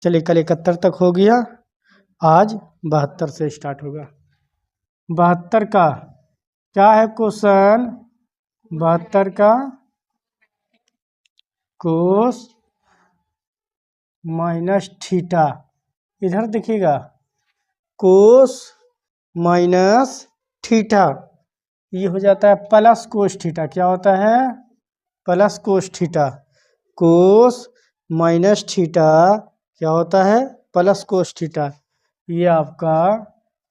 चलिए कल 71 तक हो गया, आज 72 से स्टार्ट होगा। 72 का क्या है क्वेश्चन? 72 का कोस माइनस थीटा, इधर देखिएगा कोस माइनस थीटा, ये हो जाता है प्लस कोस थीटा। क्या होता है? Plus cos theta. कोस माइनस थीटा क्या होता है? Plus cos theta. ये आपका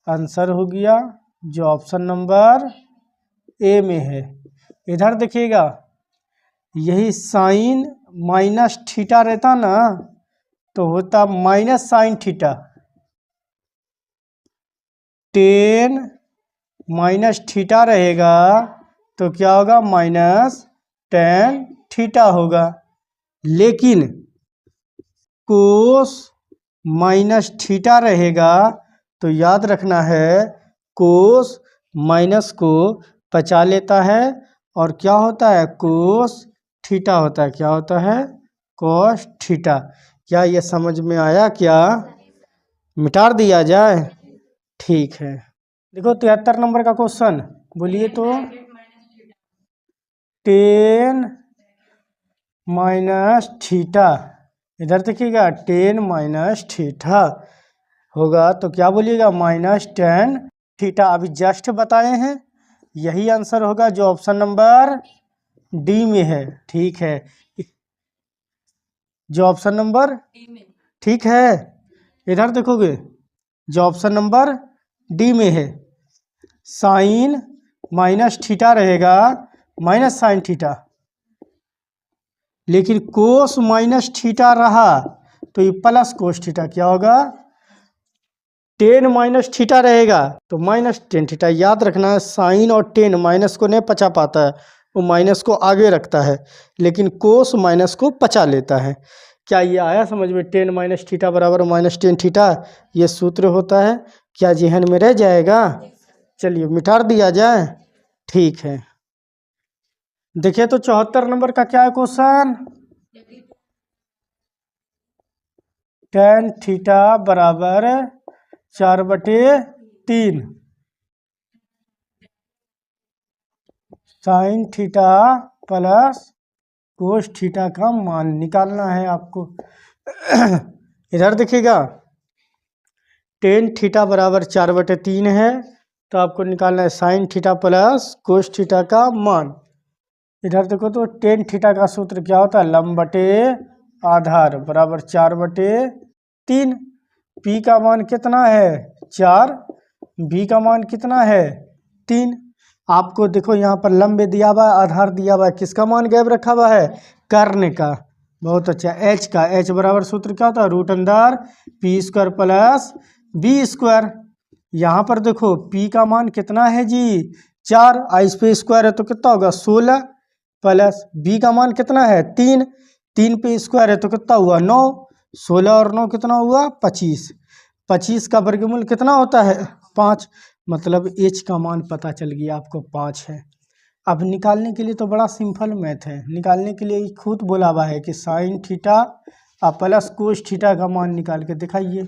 आंसर हो गया जो ऑप्शन नंबर ए में है। इधर देखिएगा यही साइन माइनस थीटा रहता ना तो होता minus sine theta. Ten minus theta रहेगा तो क्या होगा? माइनस टेन थीटा होगा। लेकिन कोस माइनस थीटा रहेगा तो याद रखना है कोस माइनस को पचा लेता है और क्या होता है? कोस थीटा होता है। क्या होता है? Cos theta. क्या ये समझ में आया? क्या मिटा दिया जाए? ठीक है। देखो 73 नंबर का क्वेश्चन, बोलिए तो। टेन माइनस थीटा, इधर देखिएगा टेन माइनस थीटा होगा तो क्या बोलिएगा? Minus tan theta. अभी जस्ट बताए हैं, यही आंसर होगा जो ऑप्शन नंबर डी में है। ठीक है, जो ऑप्शन नंबर ठीक है। इधर देखोगे जो ऑप्शन नंबर डी में है, साइन माइनस थीटा रहेगा माइनस साइन थीटा, लेकिन कोस माइनस थीटा रहा तो ये प्लस कोस थीटा। क्या होगा? टेन माइनस थीटा रहेगा तो माइनस टेन थीटा। याद रखना है साइन और टेन माइनस को नहीं पचा पाता है, वो माइनस को आगे रखता है, लेकिन कोस माइनस को पचा लेता है। क्या ये आया समझ में? टेन माइनस थीटा बराबर माइनस टेन थीटा, ये सूत्र होता है। क्या जेहन में रह जाएगा? चलिए मिटा दिया जाए। ठीक है, देखिए तो 74 नंबर का क्या है क्वेश्चन? टेन थीटा बराबर 4/3 sine theta plus cos theta का मान निकालना है आपको। इधर देखिएगा टेन थीटा बराबर 4/3 है तो आपको निकालना है sine theta plus cos theta का मान। इधर देखो तो टेन थीटा का सूत्र क्या होता है? लंब बटे आधार बराबर 4/3। पी का मान कितना है? 4। बी का मान कितना है? 3। आपको देखो यहाँ पर लंब दिया हुआ है, आधार दिया हुआ है, किसका मान गैप रखा हुआ है? कर्ण का। बहुत अच्छा। एच का, एच बराबर सूत्र क्या होता है? रूट अंदर p square plus b square. यहाँ पर देखो पी का मान कितना है जी? 4। इस पे स्क्वायर है तो कितना होगा? 16 प्लस बी का मान कितना है? 3। 3 पे स्क्वायर है तो कितना हुआ? 9। 16 और 9 कितना हुआ? 25। 25 का वर्गमूल कितना होता है? 5। मतलब एच का मान पता चल गया आपको 5 है। अब निकालने के लिए तो बड़ा सिंपल मैथ है। निकालने के लिए खुद बोला हुआ है कि sine theta plus cos theta का मान निकाल के दिखाइए।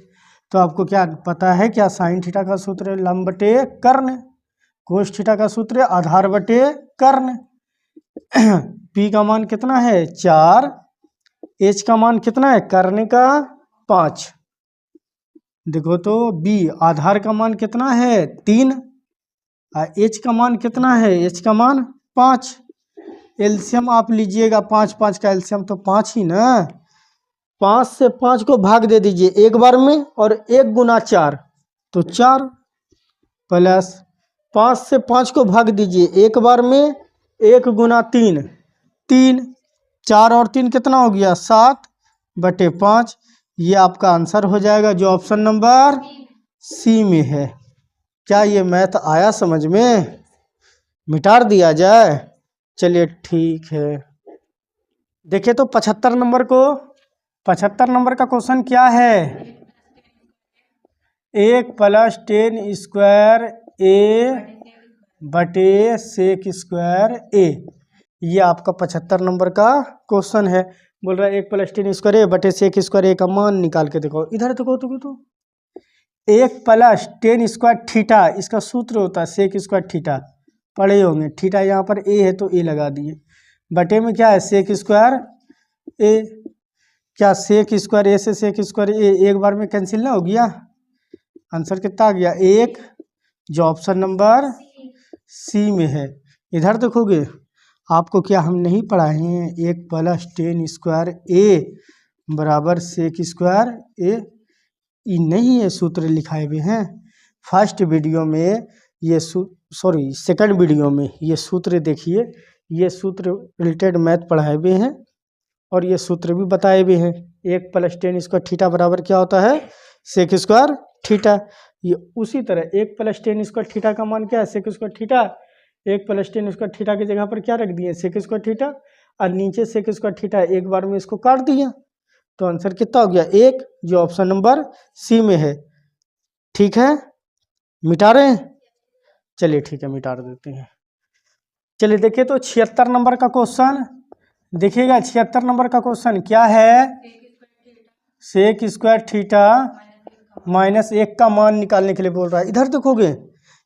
तो आपको क्या पता है? क्या साइन थीटा का सूत्र लंब बटे कर्ण, कोस थीटा का सूत्र आधार बटे कर्ण। पी का मान कितना है? 4। एच का मान कितना है? कर्ण का 5। देखो तो बी आधार का मान कितना है? 3। एच का मान कितना है? एच का मान 5। एलसीएम आप लीजिएगा 5 5 का एलसीएम तो 5 ही ना। 5 से 5 को भाग दे दीजिए एक बार में और 1 गुना 4 तो 4 प्लस 5 से 5 को भाग दीजिए एक बार में 1 गुना 3 3। 4 और 3 कितना हो गया? 7/5। ये आपका आंसर हो जाएगा जो ऑप्शन नंबर सी में है। क्या ये मैथ आया समझ में? मिटा दिया जाए? चलिए ठीक है। देखिए तो 75 नंबर को, 75 नंबर का क्वेश्चन क्या है? 1 + 10 स्क्वायर ए बटे सेक स्क्वायर ए। ये आपका 75 नंबर का क्वेश्चन है। बोल रहा है 1 + tan स्क्वायर ए बटे सेक स्क्वायर ए का मान निकाल के देखो। इधर देखो तो 1 + tan स्क्वायर थीटा, इसका सूत्र होता है सेक स्क्वायर थीटा, पढ़े होंगे। थीटा यहाँ पर ए है तो ए लगा दिए, बटे में क्या है सेक स्क्वायर ए, क्या सेक स्क्वायर ए से सेक स्क्वायर ए एक बार में कैंसिल ना हो गया, आंसर कितना आ गया 1, जो ऑप्शन नंबर सी में है। इधर देखोगे आपको क्या हम नहीं पढ़ाए हैं, 1 + tan स्क्वायर ए बराबर सेक स्क्वायर ए, ये नहीं है सूत्र लिखाए हुए हैं। फर्स्ट वीडियो में ये सेकंड वीडियो में ये सूत्र देखिए, ये सूत्र रिलेटेड मैथ पढ़ाए हुए हैं और ये सूत्र भी बताए हुए हैं। 1 + tan स्क्वायर थीटा बराबर क्या होता है सेक स्क्वायर थीटा। ये उसी तरह 1 + tan स्क्वायर थीटा का मान क्या है sec square theta, 1 + tan square theta की जगह पर क्या रख दिए सेक स्क्वायर थीटा, और नीचे सेक स्क्वायर थीटा एक बार में इसको काट दिया, तो आंसर कितना हो गया 1, जो ऑप्शन नंबर सी में है। ठीक है, मिटा रहे हैं, चलिए ठीक है मिटा देते हैं। चलिए देखिए तो 76 नंबर का क्वेश्चन देखिएगा। 76 नंबर का क्वेश्चन क्या है, सेक स्क्वायर थीटा -1 का मान निकालने के लिए बोल रहा है। इधर देखोगे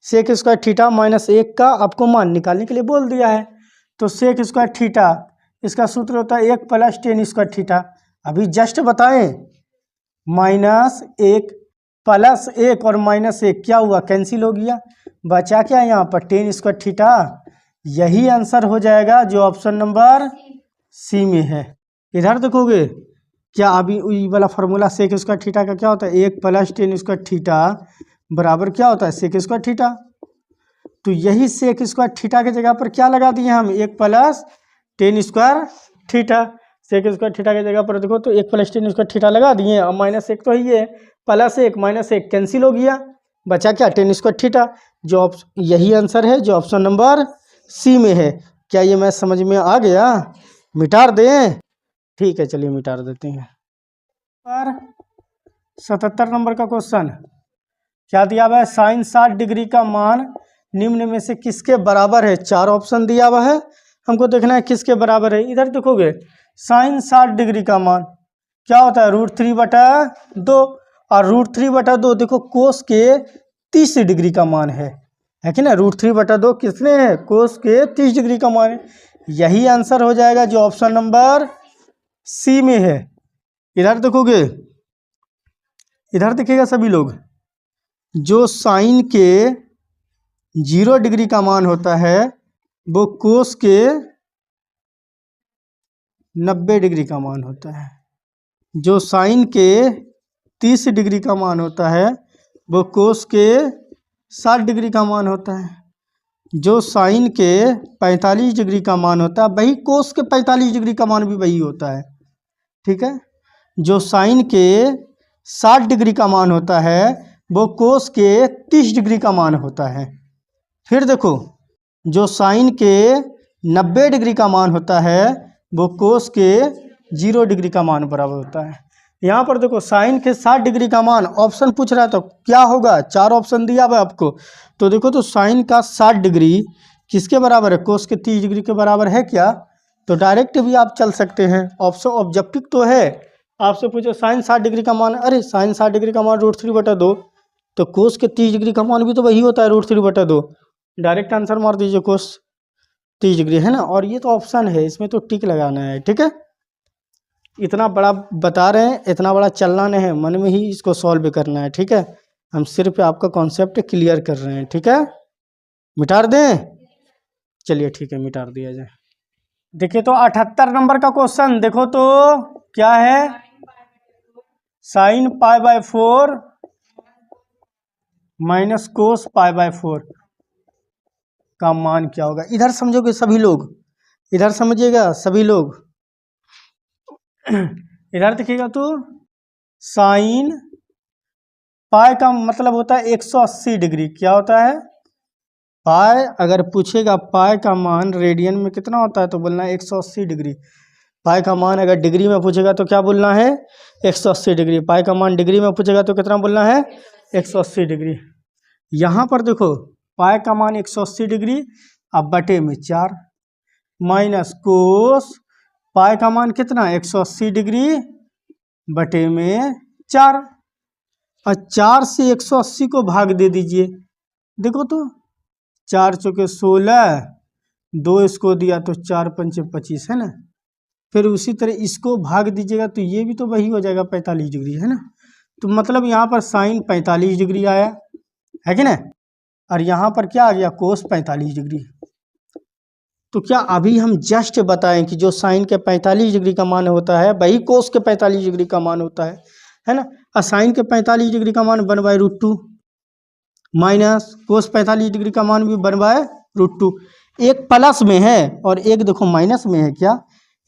सेक स्क्वायर थीटा -1 का आपको मान निकालने के लिए बोल दिया है, तो सेक स्क्वायर थीटा इसका सूत्र होता है 1 + tan स्क्वायर थीटा। अभी जस्ट बताएं -1 + 1 और -1 क्या हुआ कैंसिल हो गया, बचा क्या यहाँ पर tan स्क्वायर थीटा, यही आंसर हो जाएगा जो ऑप्शन नंबर सी में है। इधर देखोगे क्या अभी ये वाला फार्मूला सेक स्क्वायर थीटा का क्या होता है 1 + tan स्क्वायर थीटा बराबर क्या होता है सेक स्क्वायर थीटा, तो यही सेक स्क्वायर थीटा की जगह पर क्या लगा दिए हम 1 + tan square theta. Sec square theta की जगह पर देखो तो 1 + tan स्क्वायर थीटा लगा दिए और -1 तो ही है, +1 -1 कैंसिल हो गया, बचा क्या tan स्क्वायर थीटा, जो यही आंसर है जो ऑप्शन नंबर सी में है। क्या ये मैथ समझ में आ गया, मिटा दें, ठीक है चलिए मिटा देते हैं। पर 77 नंबर का क्वेश्चन क्या दिया हुआ है, साइन 60 डिग्री का मान निम्न में से किसके बराबर है, 4 ऑप्शन दिया हुआ है, हमको देखना है किसके बराबर है। इधर देखोगे साइन 60 डिग्री का मान क्या होता है √3/2, और √3/2 देखो कोस के 30 डिग्री का मान है कि ना, √3/2 किसने है कोस के 30 डिग्री का मान है, यही आंसर हो जाएगा जो ऑप्शन नंबर सी में है। इधर देखोगे, इधर देखिएगा सभी लोग, जो साइन के 0 डिग्री का मान होता है वो कोस के 90 डिग्री का मान होता है, जो साइन के 30 डिग्री का मान होता है वो कोस के 60 डिग्री का मान होता है, जो साइन के 45 डिग्री का मान होता है वही कोस के 45 डिग्री का मान भी वही होता है। ठीक है, जो साइन के 60 डिग्री का मान होता है वो कोस के 30 डिग्री का मान होता है। फिर देखो जो साइन के 90 डिग्री का मान होता है वो कोस के 0 डिग्री का मान बराबर होता है। यहाँ पर देखो साइन के 60 डिग्री का मान ऑप्शन पूछ रहा है तो क्या होगा, 4 ऑप्शन दिया हुआ है आपको, तो देखो तो साइन का 60 डिग्री किसके बराबर है कोस के 30 डिग्री के बराबर है क्या, तो डायरेक्ट भी आप चल सकते हैं, ऑप्शन ऑब्जेक्टिव तो है। आपसे पूछो साइन 60 डिग्री का मान, अरे साइन 60 डिग्री का मान √3/2, तो कोस के 30 डिग्री का मान भी तो वही होता है √3/2, डायरेक्ट आंसर मार दीजिए कोस 30 डिग्री है ना, और ये तो ऑप्शन है इसमें तो टिक लगाना है। ठीक है, इतना बड़ा बता रहे हैं, इतना बड़ा चलना नहीं है, मन में ही इसको सॉल्व करना है। ठीक है, हम सिर्फ आपका कॉन्सेप्ट क्लियर कर रहे हैं। ठीक है, मिटा दें, चलिए ठीक है मिटा दिया जाए। देखिए तो 78 नंबर का क्वेश्चन देखो तो क्या है, साइन π/4 माइनस कोस π/4 का मान क्या होगा। इधर समझोगे सभी लोग, इधर समझिएगा सभी लोग, इधर देखिएगा तो साइन पाई का मतलब होता है 180 डिग्री, क्या होता है पाई, अगर पूछेगा पाई का मान रेडियन में कितना होता है तो बोलना है 180 डिग्री। पाई का मान अगर डिग्री में पूछेगा तो क्या बोलना है 180 डिग्री। पाई का मान डिग्री में पूछेगा तो कितना बोलना है 180 डिग्री। यहाँ पर देखो पाई का मान 180 डिग्री, अब बटे में 4 माइनस कोस पाई का मान कितना 180 डिग्री बटे में 4, और 4 से 180 को भाग दे दीजिए। देखो तो 4 चौके 16, 2 इसको दिया तो 4 पंचे 25 है ना। फिर उसी तरह इसको भाग दीजिएगा तो ये भी तो वही हो जाएगा 45 डिग्री है ना। तो मतलब यहाँ पर साइन 45 डिग्री आया है कि ना, और यहाँ पर क्या आ गया कोस 45 डिग्री। तो क्या अभी हम जस्ट बताएं कि जो साइन के 45 डिग्री का मान होता है वही कोस के 45 डिग्री का मान होता है ना। और साइन के 45 डिग्री का मान 1/√2 माइनस कोस 45 डिग्री का मान भी 1/√2। एक प्लस में है और एक देखो माइनस में है। क्या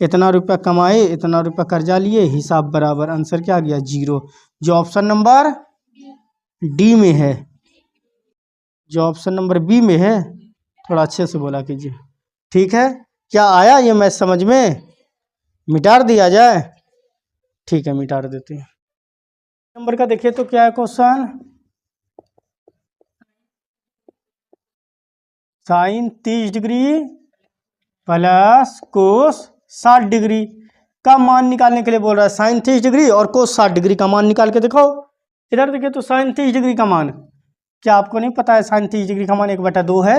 इतना रुपया कमाए इतना रुपया कर्जा लिए, हिसाब बराबर, आंसर क्या आ गया 0। जो ऑप्शन नंबर डी में है, जो ऑप्शन नंबर बी में है, थोड़ा अच्छे से बोला कीजिए, ठीक है। क्या आया ये मैथ समझ में? मिटार दिया जाए? ठीक है मिटार देते हैं। नंबर का देखिए तो क्या है question, sine 30 degree plus cos 60 degree का मान निकालने के लिए बोल रहा है। साइन 30 डिग्री और कोस 60 डिग्री का मान निकाल के दिखाओ। इधर देखिए तो साइन 30 डिग्री का मान, क्या आपको नहीं पता है साइन 30 डिग्री का मान 1/2 है,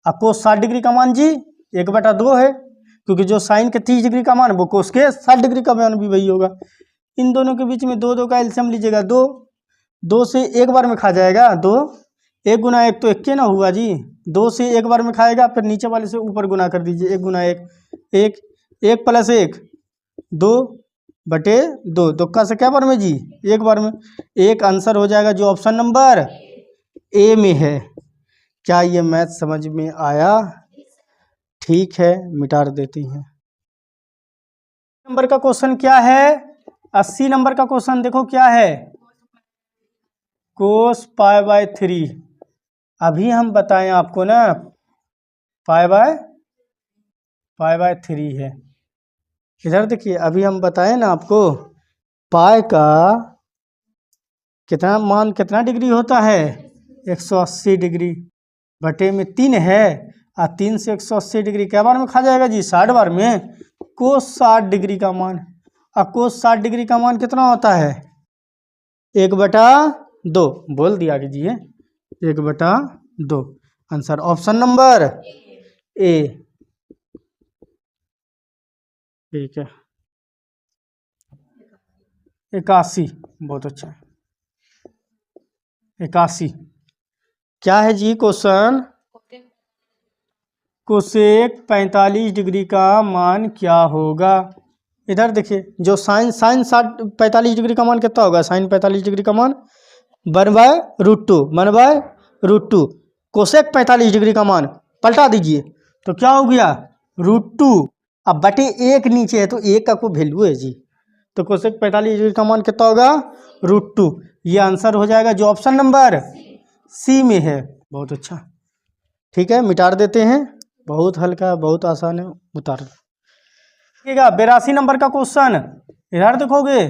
और कोस 60 डिग्री का मान जी 1/2 है, क्योंकि जो साइन के 30 डिग्री का मान वो कोस के 60 डिग्री का मान भी वही होगा। इन दोनों के बीच में 2 का एलसीएम लीजिएगा, 2 से एक बार में खा जाएगा, 2 1 गुना 1 तो 1 के ना हुआ जी, 2 से एक बार में खाएगा, फिर नीचे वाले से ऊपर गुना कर दीजिए, 1 गुना 1 1, 1 प्लस 1 2/2, दुक्का से क्या बार में जी 1 बार में। एक आंसर हो जाएगा जो ऑप्शन नंबर ए में है। क्या ये मैथ समझ में आया? ठीक है मिटार देती हैं। नंबर का क्वेश्चन क्या है, 80 नंबर का क्वेश्चन देखो क्या है, कोस π/3। अभी हम बताएं आपको ना π/3 है। इधर देखिए अभी हम बताएं ना आपको पाई का कितना मान कितना डिग्री होता है 180 डिग्री बटे में 3 है, और 3 से 180 डिग्री क्या बार में खा जाएगा जी 60 बार में। कोस 60 डिग्री का मान, और कोस 60 डिग्री का मान कितना होता है 1/2, बोल दिया कीजिए 1/2। Answer option number A. ठीक है 81, बहुत अच्छा है 81। क्या है जी क्वेश्चन, कोसेक 45 डिग्री का मान क्या होगा। इधर देखिए जो साइन 45 डिग्री का मान कितना होगा, साइन 45 डिग्री का मान 1/√2 कोसेक 45 डिग्री का मान पलटा दीजिए तो क्या हो गया √2। अब बटे 1 नीचे है तो 1 का कोई वैल्यू है जी, तो कोसेक 45 डिग्री का मान कितना होगा √2। ये आंसर हो जाएगा जो ऑप्शन नंबर सी में है। बहुत अच्छा, ठीक है मिटार देते हैं, बहुत हल्का बहुत आसान है, उतार देखिएगा। 82 नंबर का क्वेश्चन इधर देखोगे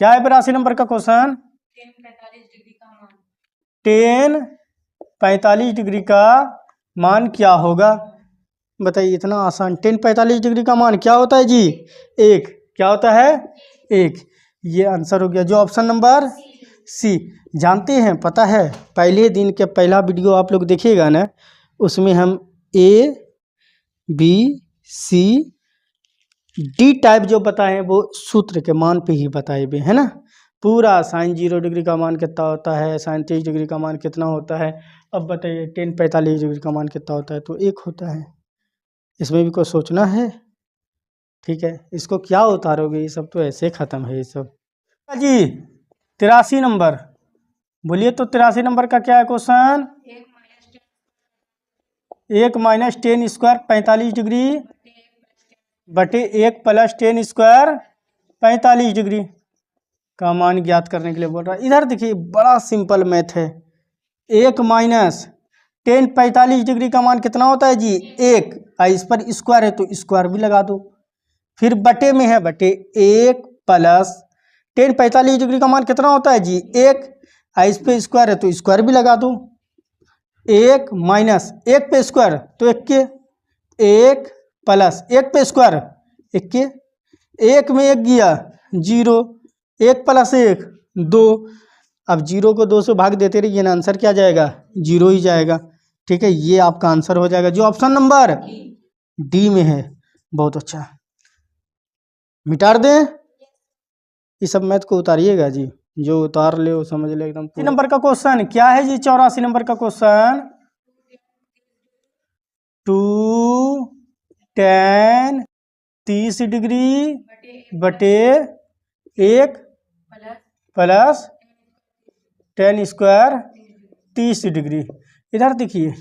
क्या है 82 नंबर का क्वेश्चन, 10 45 डिग्री का मान क्या होगा। बताइए इतना आसान, 10 45 डिग्री का मान क्या होता है जी 1, क्या होता है 1। ये आंसर हो गया जो ऑप्शन नंबर सी। जानते हैं पता है पहले दिन के पहला वीडियो आप लोग देखिएगा ना, उसमें हम A B C D type जो बताए वो सूत्र के मान पे ही बताए हुए है ना। पूरा साइन 0 डिग्री का मान कितना होता है, साइन 30 डिग्री का मान कितना होता है। अब बताइए 10 45 डिग्री का मान कितना होता है, तो 1 होता है। इसमें भी कुछ सोचना है, ठीक है। इसको क्या उतारोगे, ये सब तो ऐसे ख़त्म है ये सब जी। 83 नंबर बोलिए तो 83 नंबर का क्या है क्वेश्चन, 1 - 10 स्क्वायर 45 डिग्री बटे 1 + 10 स्क्वायर 45 डिग्री का मान ज्ञात करने के लिए बोल रहा है। इधर देखिए बड़ा सिंपल मैथ है, 1 - 10 45 डिग्री का मान कितना होता है जी 1, इस पर स्क्वायर है तो स्क्वायर भी लगा दो, फिर बटे में है बटे 1 + 10 45 डिग्री का मान कितना होता है जी 1, इस पे स्क्वायर है तो स्क्वायर भी लगा दो, 1 - 1 पे स्क्वायर तो 1 के, 1 + 1 पे स्क्वायर इक्के, एक में एक गया 0, 1 + 1 2। अब 0 को 2 से भाग देते रहिए ना, आंसर क्या जाएगा 0 ही जाएगा। ठीक है, ये आपका आंसर हो जाएगा जो ऑप्शन नंबर डी में है। बहुत अच्छा, मिटा दें ये सब मैथ को, उतारिएगा जी, जो उतार ले वो समझ ले एकदम। 84 नंबर का क्वेश्चन क्या है जी? 84 नंबर का क्वेश्चन 2 tan 30 डिग्री बटे 1 प्लस tan स्क्वायर 30 डिग्री। इधर देखिए,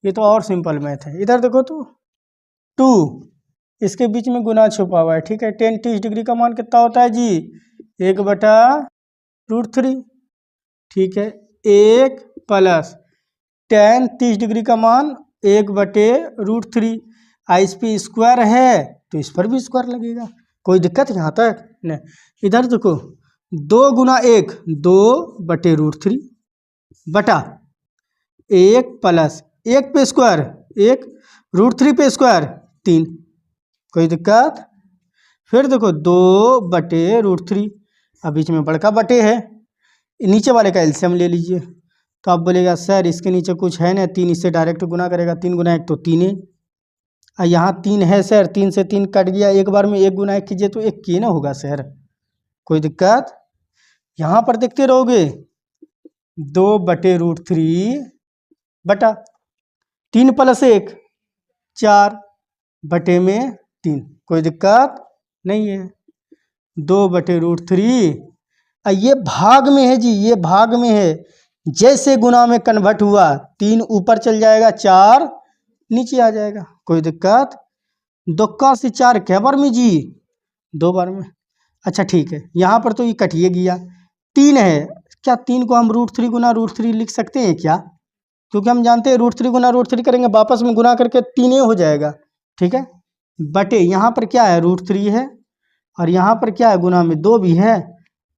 ये तो और सिंपल मैथ है। इधर देखो तो 2, इसके बीच में गुना छुपा हुआ है। ठीक है, tan 30 डिग्री का मान कितना होता है जी? 1/√3। ठीक है, 1 प्लस tan 30 डिग्री का मान 1/√3। इस पे स्क्वायर है तो इस पर भी स्क्वायर लगेगा, कोई दिक्कत यहाँ तक नहीं। इधर देखो 2 × 1 2/√3 बटा 1 प्लस 1 पे स्क्वायर 1, √3 पे स्क्वायर 3, कोई दिक्कत। फिर देखो 2/√3, अब बीच में बड़का बटे है, नीचे वाले का एलसीएम ले लीजिए। तो आप बोलेगा सर इसके नीचे कुछ है ना, 3 इससे डायरेक्ट गुना करेगा, 3 × 1 तो 3 है, और यहाँ 3 है सर, 3 से 3 कट गया, एक बार में 1 × 1 कीजिए तो 1 की ना होगा सर, कोई दिक्कत। यहाँ पर देखते रहोगे 2/√3 बटा 3 + 1 4 बटे में 3, कोई दिक्कत नहीं है। 2/√3, ये भाग में है जी, ये भाग में है, जैसे गुना में कन्वर्ट हुआ 3 ऊपर चल जाएगा, 4 नीचे आ जाएगा, कोई दिक्कत। 2 से 4 क्या बार में जी? 2 बार में। अच्छा ठीक है, यहाँ पर तो ये कटिए गया, 3 है, क्या 3 को हम √3 × √3 लिख सकते हैं क्या? क्योंकि हम जानते हैं √3 × √3 करेंगे वापस में गुना करके 3 हो जाएगा। ठीक है, बटे यहाँ पर क्या है √3 है, और यहाँ पर क्या है गुना में 2 भी है।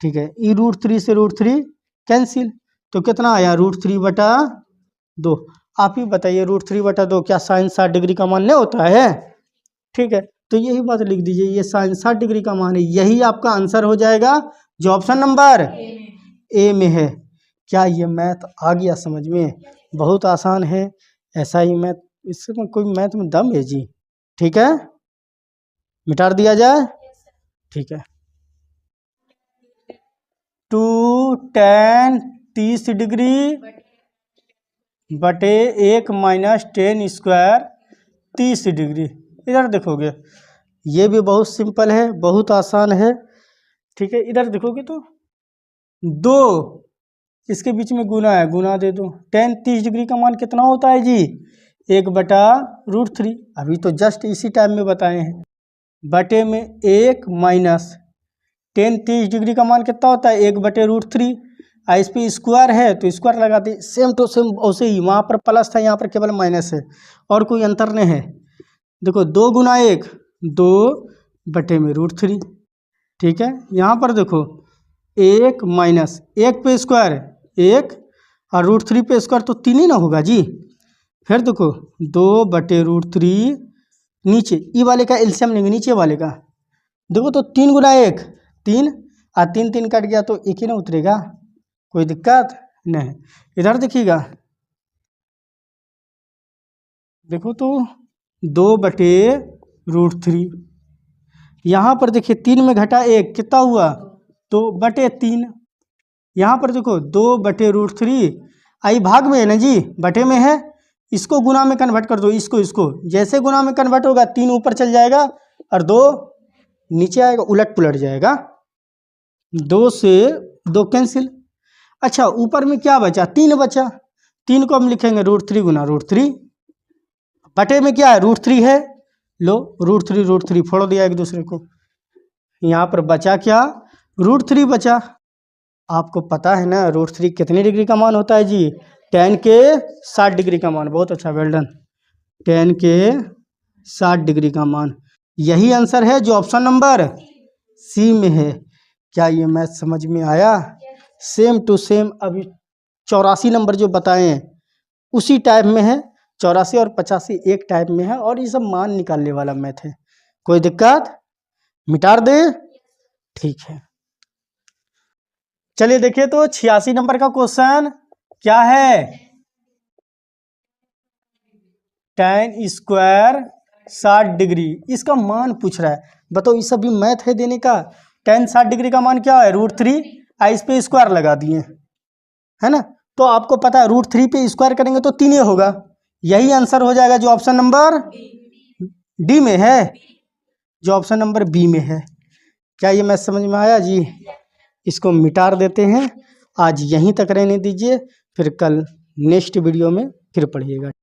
ठीक है, ये √3 से √3 कैंसिल, तो कितना आया √3/2। आप ही बताइए √3/2 क्या sin 60 डिग्री का मान नहीं होता है? ठीक है, तो यही बात लिख दीजिए, ये sin 60 डिग्री का मान है, यही आपका आंसर हो जाएगा जो ऑप्शन नंबर ए में है। क्या ये मैथ आ गया समझ में? बहुत आसान है, ऐसा ही मैथ, इसमें कोई मैथ में दम है जी। ठीक है, मिटा दिया जाए। ठीक है, 2 tan 30 डिग्री बटे 1 - tan स्क्वायर 30 डिग्री। इधर देखोगे ये भी बहुत सिंपल है, बहुत आसान है। ठीक है, इधर देखोगे तो 2 इसके बीच में गुना है, गुना दे दो। tan 30 डिग्री का मान कितना होता है जी? 1/√3, अभी तो जस्ट इसी टाइम में बताए हैं। बटे में 1 - tan 30 डिग्री का मान कितना होता है? 1/√3। इस पे स्क्वायर है तो स्क्वायर लगा दी, सेम टू सेम वैसे ही, वहाँ पर प्लस था, यहाँ पर केवल माइनस है, और कोई अंतर नहीं है। देखो 2 × 1 2/√3। ठीक है, यहाँ पर देखो 1 - 1 पे स्क्वायर 1, और √3 पे स्क्वायर तो 3 ही ना होगा जी। फिर देखो 2/√3, नीचे ई वाले का एलसीएम लेंगे, नीचे वाले का देखो तो 3 × 1 3, और 3 3 कट गया तो 1 ही ना उतरेगा, कोई दिक्कत नहीं। इधर देखिएगा, देखो तो 2/√3, यहाँ पर देखिए 3 में घटा 1 कितना हुआ? तो /3। यहाँ पर देखो 2/√3, आई भाग में है ना जी, बटे में है, इसको गुना में कन्वर्ट कर दो, इसको जैसे गुना में कन्वर्ट होगा 3 ऊपर चल जाएगा और 2 नीचे आएगा, उलट पुलट जाएगा, 2 से 2 कैंसिल। अच्छा ऊपर में क्या बचा? 3 बचा, 3 को हम लिखेंगे √3 × √3, बटे में क्या है √3 है, लो √3 फोड़ दिया एक दूसरे को, यहाँ पर बचा क्या? √3 बचा। आपको पता है ना √3 कितने डिग्री का मान होता है जी? tan के 60 डिग्री का मान। बहुत अच्छा, वेल डन। tan के 60 डिग्री का मान, यही आंसर है जो ऑप्शन नंबर सी में है। क्या ये मैथ समझ में आया? सेम टू सेम अभी 84 नंबर जो बताए हैं उसी टाइप में है, 84 और 85 एक टाइप में है, और ये सब मान निकालने वाला मैथ है, कोई दिक्कत मिटार दे, ठीक है। चलिए देखिए तो 86 नंबर का क्वेश्चन क्या है, tan स्क्वायर 60 डिग्री, इसका मान पूछ रहा है। बताओ, ये सभी मैथ है देने का। tan 60 डिग्री का मान क्या है, √3, इस पे स्क्वायर लगा दिए, है ना। तो आपको पता है √3 पे स्क्वायर करेंगे तो 3 होगा। यही आंसर हो जाएगा जो ऑप्शन नंबर डी में है, जो ऑप्शन नंबर बी में है। क्या ये मैथ समझ में आया जी? इसको मिटार देते हैं, आज यहीं तक रहने दीजिए, फिर कल नेक्स्ट वीडियो में फिर पढ़िएगा।